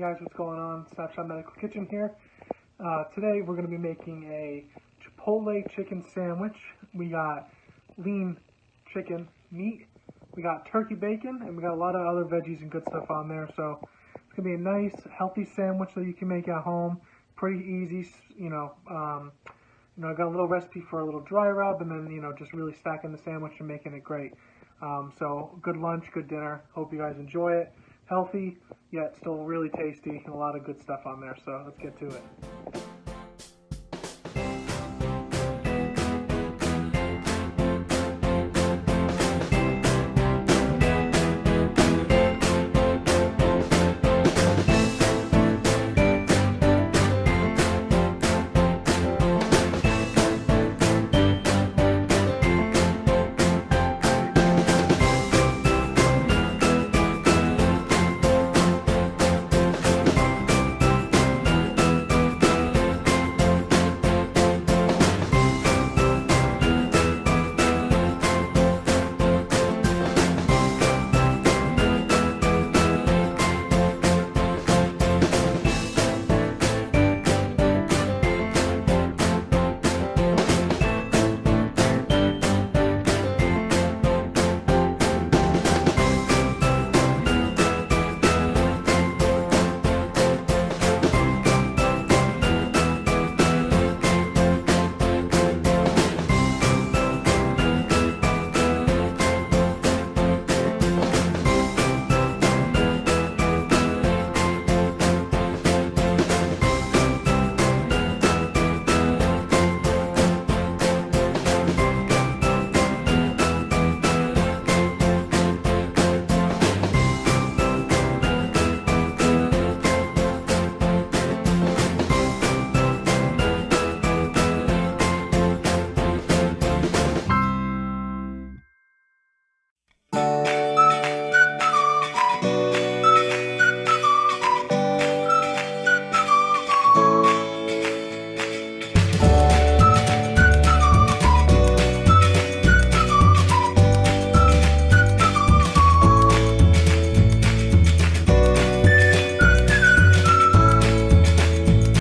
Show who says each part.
Speaker 1: guys, what's going on? Snapshot Medical Kitchen here. Today we're going to be making a Chipotle chicken sandwich. We got lean chicken meat, we got turkey bacon, and we got a lot of other veggies and good stuff on there. So it's going to be a nice, healthy sandwich that you can make at home. Pretty easy, I got a little recipe for a little dry rub, and then, just really stacking the sandwich and making it great. So good lunch, good dinner. Hope you guys enjoy it. Healthy, yet still really tasty, and a lot of good stuff on there. So let's get to it.